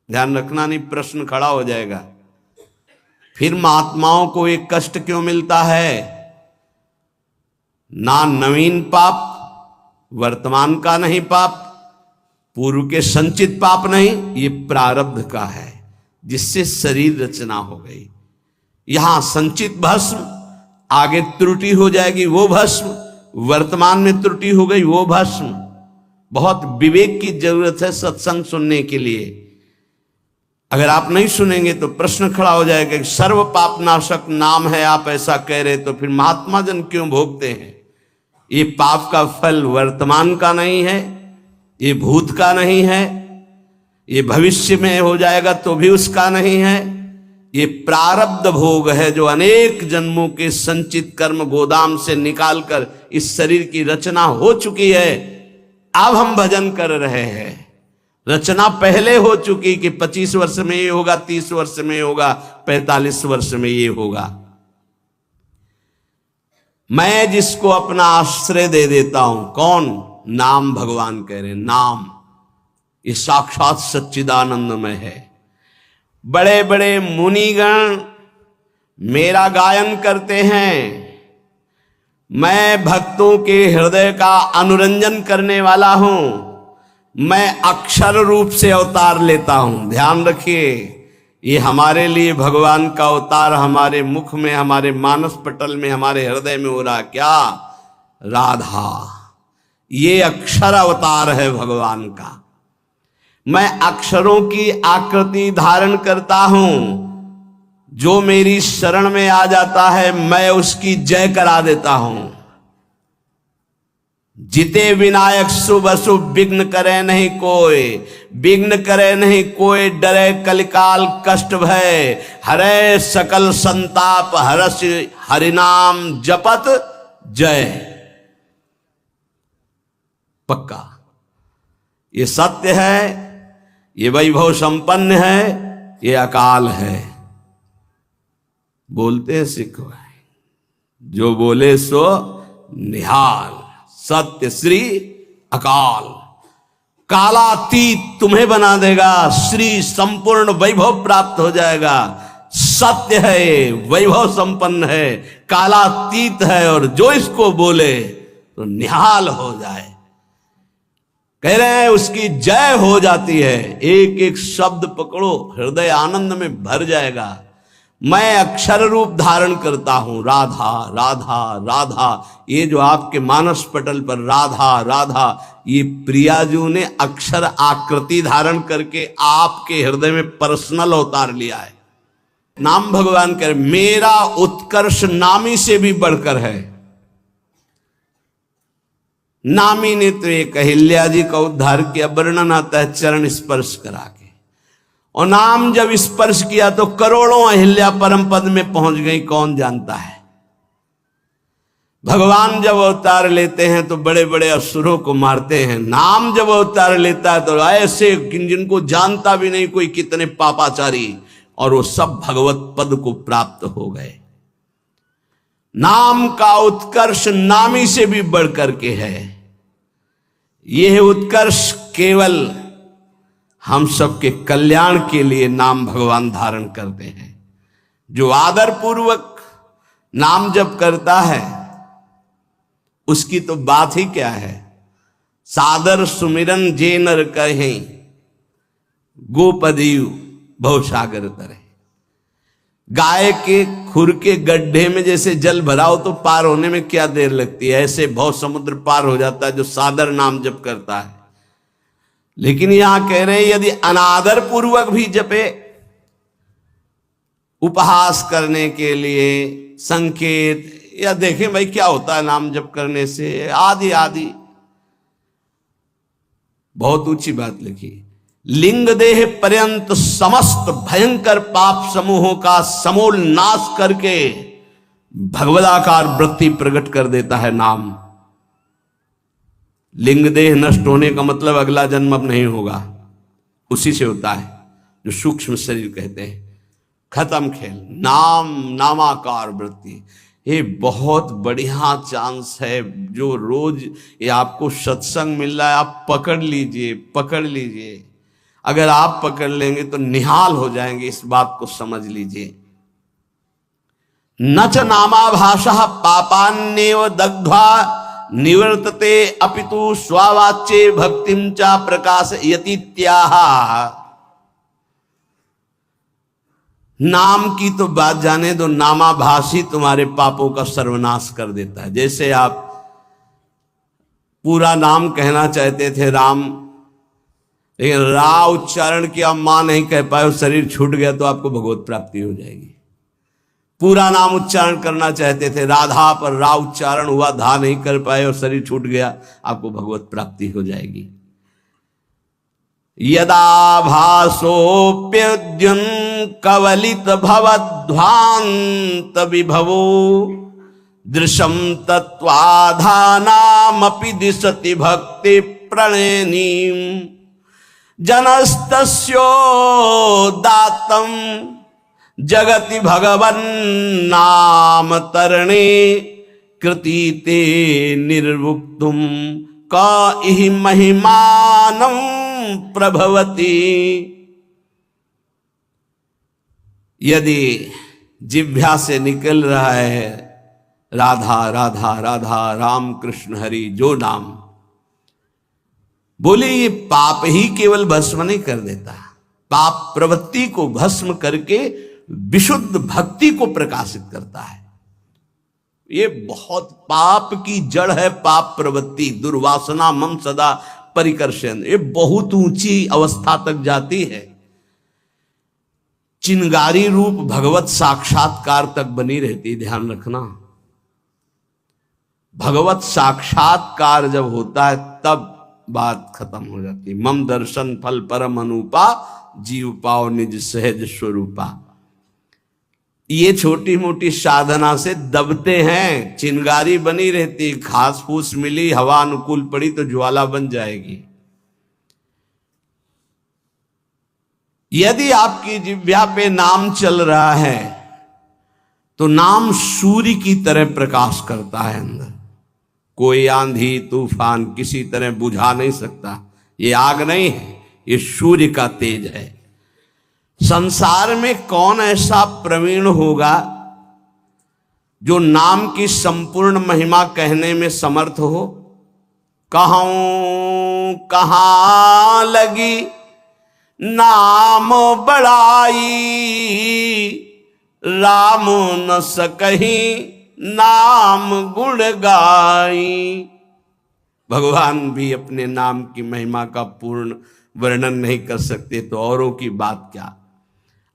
ध्यान रखना, नहीं प्रश्न खड़ा हो जाएगा। फिर महात्माओं को एक कष्ट क्यों मिलता है? ना नवीन पाप, वर्तमान का नहीं पाप, पूर्व के संचित पाप नहीं, ये प्रारब्ध का है, जिससे शरीर रचना हो गई। यहां संचित भस्म, आगे त्रुटि हो जाएगी वो भस्म, वर्तमान में त्रुटि हो गई वो भस्म। बहुत विवेक की जरूरत है सत्संग सुनने के लिए। अगर आप नहीं सुनेंगे तो प्रश्न खड़ा हो जाएगा कि सर्व पाप नाशक नाम है, आप ऐसा कह रहे, तो फिर महात्मा जन क्यों भोगते हैं? ये पाप का फल वर्तमान का नहीं है, ये भूत का नहीं है, ये भविष्य में हो जाएगा तो भी उसका नहीं है। ये प्रारब्ध भोग है जो अनेक जन्मों के संचित कर्म गोदाम से निकालकर इस शरीर की रचना हो चुकी है। अब हम भजन कर रहे हैं, रचना पहले हो चुकी कि 25 वर्ष में ये होगा, 30 वर्ष में ये होगा, 45 वर्ष में ये होगा। मैं जिसको अपना आश्रय दे देता हूं, कौन? नाम। भगवान कह रहे नाम ये साक्षात सच्चिदानंदमय है। बड़े बड़े मुनिगण मेरा गायन करते हैं, मैं भक्तों के हृदय का अनुरंजन करने वाला हूं, मैं अक्षर रूप से अवतार लेता हूं। ध्यान रखिए, ये हमारे लिए भगवान का अवतार हमारे मुख में, हमारे मानस पटल में, हमारे हृदय में हो रहा। क्या? राधा। ये अक्षर अवतार है भगवान का। मैं अक्षरों की आकृति धारण करता हूं, जो मेरी शरण में आ जाता है मैं उसकी जय करा देता हूं। जिते विनायक शुभ अशुभ विघ्न करे नहीं कोई, विघ्न करे नहीं कोई, डरे कलिकाल कष्ट भय, हरे सकल संताप हरस हरिनाम जपत जय। पक्का ये सत्य है, ये वैभव संपन्न है, ये अकाल है। बोलते सिख भाई, जो बोले सो निहाल, सत्य श्री अकाल। कालातीत तुम्हें बना देगा, श्री संपूर्ण वैभव प्राप्त हो जाएगा। सत्य है, वैभव संपन्न है, कालातीत है, और जो इसको बोले तो निहाल हो जाए। कह रहे हैं उसकी जय हो जाती है। एक एक शब्द पकड़ो, हृदय आनंद में भर जाएगा। मैं अक्षर रूप धारण करता हूं, राधा राधा राधा। ये जो आपके मानस पटल पर राधा राधा, ये प्रियाजू ने अक्षर आकृति धारण करके आपके हृदय में पर्सनल अवतार लिया है। नाम भगवान कह रहे मेरा उत्कर्ष नामी से भी बढ़कर है। नामी ने तो एक अहिल्या जी का उद्धार किया, वर्णन आता है चरण स्पर्श करा के, और नाम जब स्पर्श किया तो करोड़ों अहिल्या परम पद में पहुंच गई, कौन जानता है। भगवान जब अवतार लेते हैं तो बड़े बड़े असुरों को मारते हैं, नाम जब अवतार लेता है तो ऐसे जिनको जानता भी नहीं कोई, कितने पापाचारी, और वो सब भगवत पद को प्राप्त हो गए। नाम का उत्कर्ष नामी से भी बढ़कर के है। यह उत्कर्ष केवल हम सबके कल्याण के लिए नाम भगवान धारण करते हैं। जो आदर पूर्वक नाम जप करता है उसकी तो बात ही क्या है। सादर सुमिरन जे नर कहें, गोपदीव भवसागर तरे। गाय के खुर के गड्ढे में जैसे जल भराओ तो पार होने में क्या देर लगती है, ऐसे भव समुद्र पार हो जाता है जो सादर नाम जप करता है। लेकिन यहां कह रहे हैं यदि अनादर पूर्वक भी जपे, उपहास करने के लिए, संकेत, या देखें भाई क्या होता है नाम जप करने से, आदि आदि, बहुत ऊंची बात लिखी। लिंग देह पर्यंत समस्त भयंकर पाप समूहों का समूल नाश करके भगवदाकार वृत्ति प्रकट कर देता है नाम। लिंग देह नष्ट होने का मतलब अगला जन्म अब नहीं होगा, उसी से होता है जो सूक्ष्म शरीर कहते हैं। खत्म खेल। नाम नामाकार वृत्ति, ये बहुत बढ़िया चांस है। जो रोज ये आपको सत्संग मिल रहा है आप पकड़ लीजिए, पकड़ लीजिए। अगर आप पकड़ लेंगे तो निहाल हो जाएंगे, इस बात को समझ लीजिए। न च नामाभाषः पापान्नेव दग्ध्वा निवर्तते अपितु स्वावाच्ये भक्तिं च प्रकाशयतीत्याह। नाम की तो बात जाने दो, नामाभाषी तुम्हारे पापों का सर्वनाश कर देता है। जैसे आप पूरा नाम कहना चाहते थे राम, लेकिन रा उच्चारण किया, मां नहीं कह पाए, शरीर छूट गया तो आपको भगवत प्राप्ति हो जाएगी। पूरा नाम उच्चारण करना चाहते थे राधा, पर रा उच्चारण हुआ, धा नहीं कर पाए और शरीर छूट गया, आपको भगवत प्राप्ति हो जाएगी। यदा भासोप्यद्युन कवलित भवध्वांत विभवो दृशम तत्वाधानामपि दिशति भक्ति प्रणयनीम जनस्तस्योदात्तं जगति भगवन् नाम तरणे कृतीते निर्वुक्तुम का इहि महिमानं प्रभवति। यदि जिह्वा से निकल रहा है राधा राधा राधा राम कृष्ण हरि जो नाम, बोले ये पाप ही केवल भस्म नहीं कर देता, पाप प्रवृत्ति को भस्म करके विशुद्ध भक्ति को प्रकाशित करता है। ये बहुत पाप की जड़ है पाप प्रवृत्ति, दुर्वासना मम सदा परिकर्षण, ये बहुत ऊंची अवस्था तक जाती है, चिंगारी रूप भगवत साक्षात्कार तक बनी रहती। ध्यान रखना, भगवत साक्षात्कार जब होता है तब बात खत्म हो जाती। मम दर्शन फल परम अनुपा जीव पाओ निज सहज स्वरूपा। ये छोटी मोटी साधना से दबते हैं, चिंगारी बनी रहती, घास फूस मिली, हवा अनुकूल पड़ी तो ज्वाला बन जाएगी। यदि आपकी जिह्वा पे नाम चल रहा है तो नाम सूर्य की तरह प्रकाश करता है अंदर। कोई आंधी तूफान किसी तरह बुझा नहीं सकता। ये आग नहीं है, ये सूर्य का तेज है। संसार में कौन ऐसा प्रवीण होगा जो नाम की संपूर्ण महिमा कहने में समर्थ हो? कहूं कहां लगी नाम बड़ाई, राम न सकही नाम गुण गाई। भगवान भी अपने नाम की महिमा का पूर्ण वर्णन नहीं कर सकते तो औरों की बात क्या।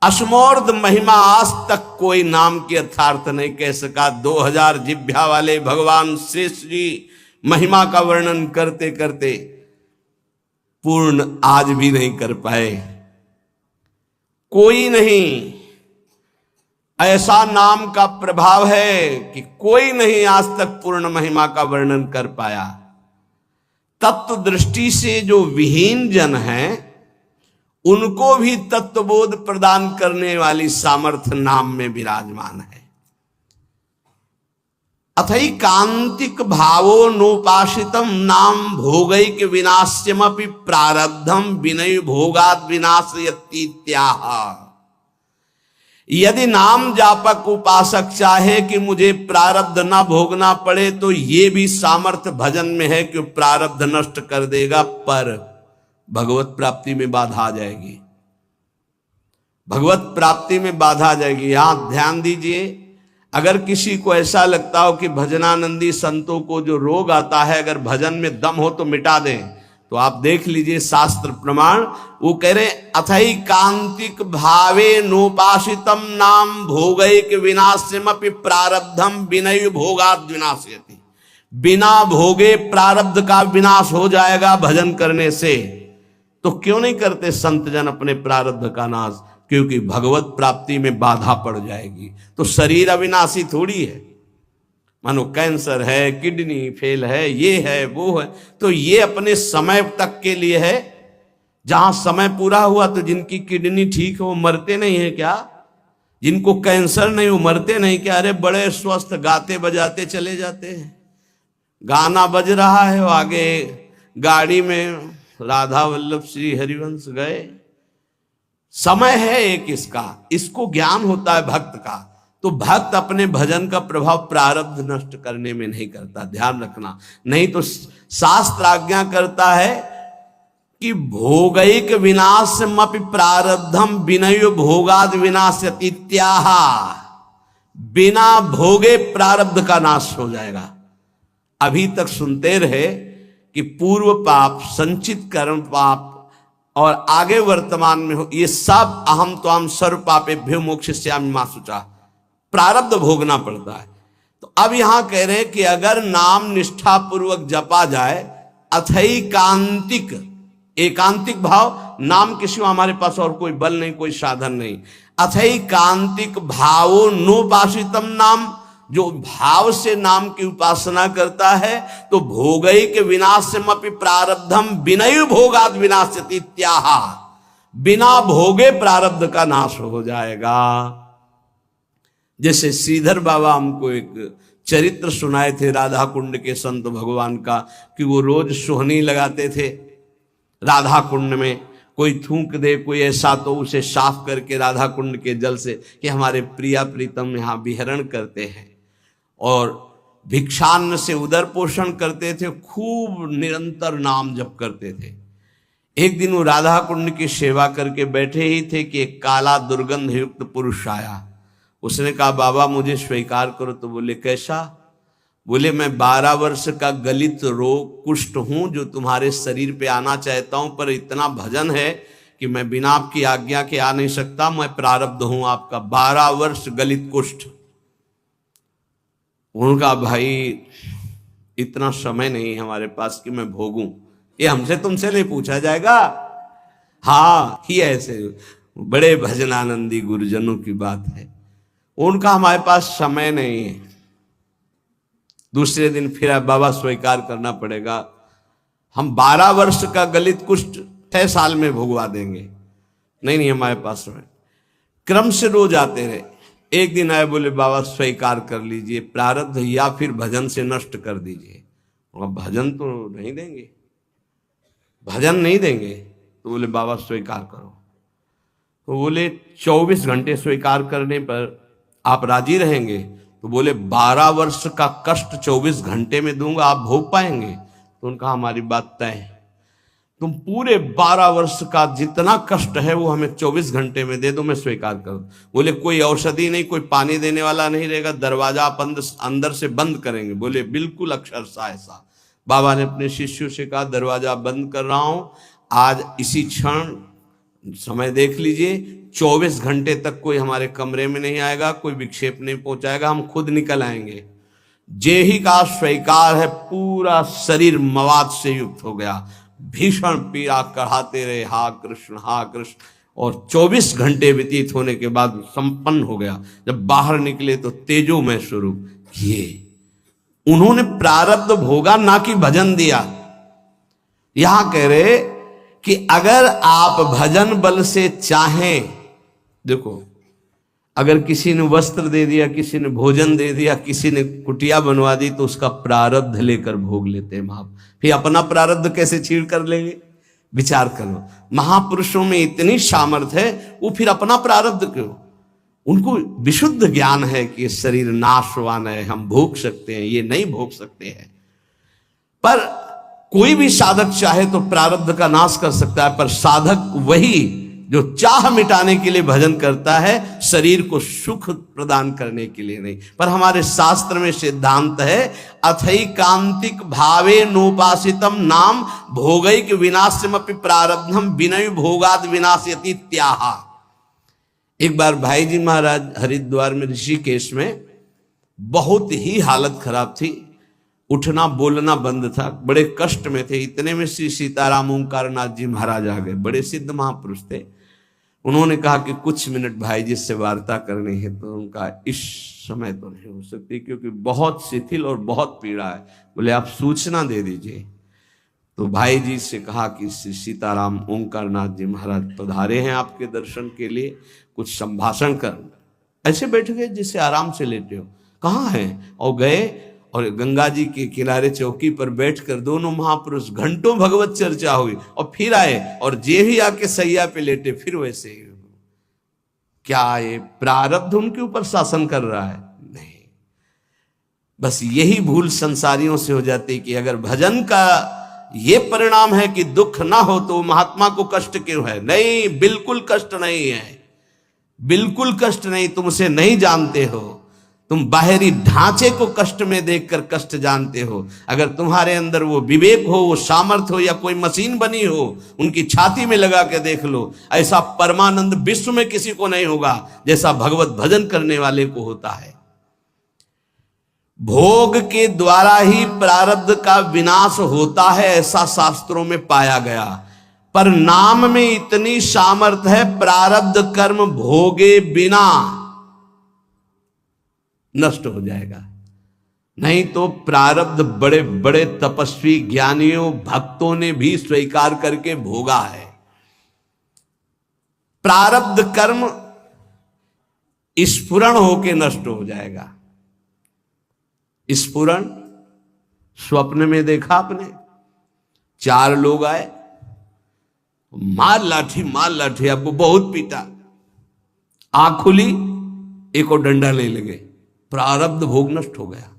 असमोर्ध महिमा आज तक कोई नाम की यथार्थ नहीं कह सका। 2000 जिह्वा वाले भगवान शेष जी महिमा का वर्णन करते करते पूर्ण आज भी नहीं कर पाए। कोई नहीं, ऐसा नाम का प्रभाव है कि कोई नहीं आज तक पूर्ण महिमा का वर्णन कर पाया। तत्व दृष्टि से जो विहीन जन हैं उनको भी तत्वबोध प्रदान करने वाली सामर्थ्य नाम में विराजमान है। अथैकांतिक भावो नोपासितम नाम भोगैक विनाश्यमपि प्रारब्धम विनय भोगाद विनाशयतीत्याह। यदि नाम जापक उपासक चाहे कि मुझे प्रारब्ध ना भोगना पड़े तो ये भी सामर्थ्य भजन में है कि प्रारब्ध नष्ट कर देगा, पर भगवत प्राप्ति में बाधा आ जाएगी। भगवत प्राप्ति में बाधा आ जाएगी। यहां ध्यान दीजिए, अगर किसी को ऐसा लगता हो कि भजनानंदी संतों को जो रोग आता है अगर भजन में दम हो तो मिटा दें, तो आप देख लीजिए शास्त्र प्रमाण। वो कह रहे अथैकांतिक भावे नोपासितम नाम भोगैक विनाश्यमपि प्रारब्धम विनय भोगाद विनाशयति। बिना भोगे प्रारब्ध का विनाश हो जाएगा भजन करने से। तो क्यों नहीं करते संत जन अपने प्रारब्ध का नाश? क्योंकि भगवत प्राप्ति में बाधा पड़ जाएगी। तो शरीर अविनाशी थोड़ी है। मानो कैंसर है, किडनी फेल है, ये है वो है, तो ये अपने समय तक के लिए है। जहां समय पूरा हुआ तो जिनकी किडनी ठीक है वो मरते नहीं है क्या? जिनको कैंसर नहीं वो मरते नहीं क्या? अरे बड़े स्वस्थ गाते बजाते चले जाते हैं। गाना बज रहा है, वो आगे गाड़ी में राधा वल्लभ श्री हरिवंश गए, समय है एक इसका, इसको ज्ञान होता है भक्त का। तो भक्त अपने भजन का प्रभाव प्रारब्ध नष्ट करने में नहीं करता, ध्यान रखना। नहीं तो शास्त्र आज्ञा करता है कि भोगैक विनाशमपि प्रारब्धम विनय भोगाद विनाशतीत्याह, बिना भोगे प्रारब्ध का नाश हो जाएगा। अभी तक सुनते रहे कि पूर्व पाप, संचित कर्म पाप और आगे वर्तमान में हो, ये सब अहम त्वाम सर्व पापेभ्यो मोक्षयिष्यामि मा शुचा, प्रारब्ध भोगना पड़ता है। तो अब यहां कह रहे हैं कि अगर नाम निष्ठा पूर्वक जपा जाए, अथैकांतिक, एकांतिक भाव, नाम के सिवा हमारे पास और कोई बल नहीं, कोई साधन नहीं। अथैकांतिक भावो नोपासितम नाम, जो भाव से नाम की उपासना करता है तो भोगैक विनाशमपि प्रारब्धम विनय भोगाद विनाशति त्याह, बिना भोगे प्रारब्ध का नाश हो जाएगा। जैसे श्रीधर बाबा हमको एक चरित्र सुनाए थे राधा कुंड के संत भगवान का, कि वो रोज सोहनी लगाते थे राधा कुंड में। कोई थूक दे कोई ऐसा तो उसे साफ करके राधा कुंड के जल से, कि हमारे प्रिया प्रीतम यहाँ विहरण करते हैं, और भिक्षान्न से उदर पोषण करते थे, खूब निरंतर नाम जप करते थे। एक दिन वो राधा कुंड की सेवा करके बैठे ही थे कि एक काला दुर्गंध युक्त पुरुष आया। उसने कहा बाबा मुझे स्वीकार करो। तो बोले कैसा? बोले मैं 12 वर्ष का गलित रोग कुष्ठ हूं, जो तुम्हारे शरीर पे आना चाहता हूं, पर इतना भजन है कि मैं बिना आपकी आज्ञा के आ नहीं सकता, मैं प्रारब्ध हूं आपका। 12 वर्ष गलित कुष्ठ। उनका भाई इतना समय नहीं है हमारे पास कि मैं भोगूं, ये हमसे तुमसे नहीं पूछा जाएगा। हाँ, ही ऐसे बड़े भजनानंदी गुरुजनों की बात है, उनका हमारे पास समय नहीं है। दूसरे दिन फिर बाबा स्वीकार करना पड़ेगा, हम 12 वर्ष का गलित कुष्ठ 6 साल में भुगवा देंगे। नहीं हमारे पास समय। क्रम से रोज आते रहे। एक दिन आए, बोले बाबा स्वीकार कर लीजिए प्रारब्ध, या फिर भजन से नष्ट कर दीजिए। भजन तो नहीं देंगे, भजन नहीं देंगे। तो बोले बाबा स्वीकार करो। तो बोले 24 घंटे स्वीकार करने पर आप राजी रहेंगे? तो बोले 12 वर्ष का कष्ट 24 घंटे में दूंगा, आप भोग पाएंगे? तो उनका हमारी बात तय है, तुम पूरे 12 वर्ष का जितना कष्ट है वो हमें 24 घंटे में दे दो, मैं स्वीकार करूं। बोले कोई औषधि नहीं, कोई पानी देने वाला नहीं रहेगा, दरवाजा अंदर से बंद करेंगे। बोले बिल्कुल अक्षरशः ऐसा। बाबा ने अपने शिष्यों से कहा दरवाजा बंद कर रहा हूं, आज इसी क्षण समय देख लीजिए, 24 घंटे तक कोई हमारे कमरे में नहीं आएगा, कोई विक्षेप नहीं पहुंचाएगा, हम खुद निकल आएंगे। जे ही का स्वीकार है, पूरा शरीर मवाद से युक्त हो गया, भीषण पीड़ा कराते रहे, हा कृष्ण, और 24 घंटे व्यतीत होने के बाद संपन्न हो गया। जब बाहर निकले तो तेजोमय स्वरूप ये उन्होंने प्रारब्ध भोगा, ना कि भजन दिया। यहां कह रहे कि अगर आप भजन बल से चाहें, देखो अगर किसी ने वस्त्र दे दिया, किसी ने भोजन दे दिया, किसी ने कुटिया बनवा दी, तो उसका प्रारब्ध लेकर भोग लेते हैं महापुरुष। फिर अपना प्रारब्ध कैसे छीड़ कर लेंगे? विचार करो, महापुरुषों में इतनी सामर्थ्य है, वो फिर अपना प्रारब्ध क्यों? उनको विशुद्ध ज्ञान है कि ये शरीर नाशवान है, हम भोग सकते हैं, ये नहीं भोग सकते हैं। पर कोई भी साधक चाहे तो प्रारब्ध का नाश कर सकता है, पर साधक वही जो चाह मिटाने के लिए भजन करता है, शरीर को सुख प्रदान करने के लिए नहीं। पर हमारे शास्त्र में सिद्धांत है, अथैकांतिक भावे नोपासितम नाम भोगैक विनाशमपि प्रारब्धम विनय भोगाद विनाशयति त्याह। एक बार भाई जी महाराज हरिद्वार में ऋषिकेश में बहुत ही हालत खराब थी, उठना बोलना बंद था, बड़े कष्ट में थे। इतने में श्री सीताराम ओंकारनाथ जी महाराज आ गए, बड़े सिद्ध महापुरुष थे। उन्होंने कहा कि कुछ मिनट भाई जी से वार्ता करनी है। तो उनका इस समय तो नहीं हो सकती, क्योंकि बहुत शिथिल और बहुत पीड़ा है। बोले आप सूचना दे दीजिए। तो भाई जी से कहा कि श्री सीताराम ओंकारनाथ जी महाराज पधारे हैं आपके दर्शन के लिए, कुछ संभाषण कर। ऐसे बैठ गए जिससे आराम से लेटे हो। कहाँ हैं? और गए और गंगा जी के किनारे चौकी पर बैठकर दोनों महापुरुष घंटों भगवत चर्चा हुई, और फिर आए और जे ही आके सैया पे लेटे, फिर वैसे ही क्या ये प्रारब्ध उनके ऊपर शासन कर रहा है? नहीं। बस यही भूल संसारियों से हो जाती है कि अगर भजन का ये परिणाम है कि दुख ना हो तो महात्मा को कष्ट क्यों है? नहीं, बिल्कुल कष्ट नहीं है, बिल्कुल कष्ट नहीं। तुम उसे नहीं जानते हो, तुम बाहरी ढांचे को कष्ट में देखकर कष्ट जानते हो। अगर तुम्हारे अंदर वो विवेक हो, वो सामर्थ्य हो, या कोई मशीन बनी हो, उनकी छाती में लगा के देख लो, ऐसा परमानंद विश्व में किसी को नहीं होगा जैसा भगवत भजन करने वाले को होता है। भोग के द्वारा ही प्रारब्ध का विनाश होता है, ऐसा शास्त्रों में पाया गया। पर नाम में इतनी सामर्थ्य है, प्रारब्ध कर्म भोगे बिना नष्ट हो जाएगा। नहीं तो प्रारब्ध बड़े बड़े तपस्वी ज्ञानियों भक्तों ने भी स्वीकार करके भोगा है। प्रारब्ध कर्म स्फुरण होके नष्ट हो जाएगा। स्फुरण स्वप्न में देखा आपने, 4 लोग आए, मार लाठी, आपको बहुत पीटा, आंख खुली, एक और डंडा ले लगे, प्रारब्ध भोग नष्ट हो गया।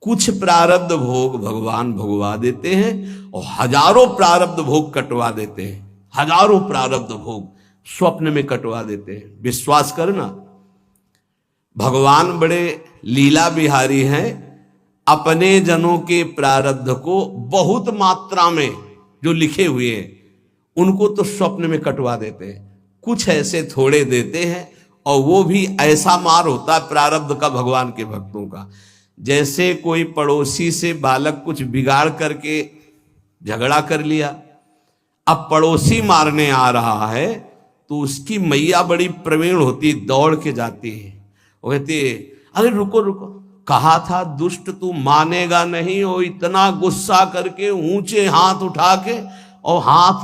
कुछ प्रारब्ध भोग भगवान भोगवा देते हैं और हजारों प्रारब्ध भोग कटवा देते हैं। हजारों प्रारब्ध भोग स्वप्न में कटवा देते हैं। विश्वास करना, भगवान बड़े लीला बिहारी हैं। अपने जनों के प्रारब्ध को बहुत मात्रा में जो लिखे हुए हैं उनको तो स्वप्न में कटवा देते हैं। कुछ ऐसे थोड़े देते हैं, और वो भी ऐसा मार होता है प्रारब्ध का भगवान के भक्तों का। जैसे कोई पड़ोसी से बालक कुछ बिगाड़ करके झगड़ा कर लिया, अब पड़ोसी मारने आ रहा है तो उसकी मैया बड़ी प्रवीण होती, दौड़ के जाती है, वो कहती है अरे रुको रुको, कहा था दुष्ट तू मानेगा नहीं। वो इतना गुस्सा करके ऊंचे हाथ उठा के, और हाथ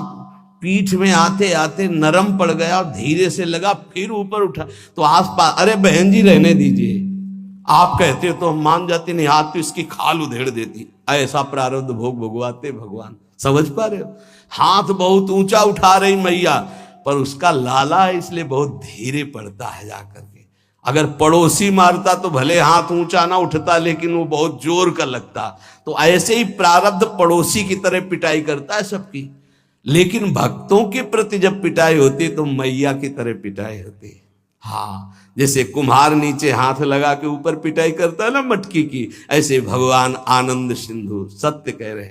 पीठ में आते आते नरम पड़ गया, धीरे से लगा, फिर ऊपर उठा तो आसपास, अरे बहन जी रहने दीजिए, आप कहते हो तो हम मान जाते, नहीं हाथ तो इसकी खाल उधेड़ देती। ऐसा प्रारब्ध भोग भोगवाते भगवान। समझ पा रहे हो? हाथ बहुत ऊंचा उठा रही मैया, पर उसका लाला है इसलिए बहुत धीरे पड़ता है जाकर के। अगर पड़ोसी मारता तो भले हाथ ऊंचा ना उठता, लेकिन वो बहुत जोर का लगता। तो ऐसे ही प्रारब्ध पड़ोसी की तरह पिटाई करता है सबकी, लेकिन भक्तों के प्रति जब पिटाई होती तो मैया की तरह पिटाई होती। हाँ, जैसे कुम्हार नीचे हाथ लगा के ऊपर पिटाई करता है ना मटकी की, ऐसे भगवान आनंद सिंधु सत्य कह रहे हैं।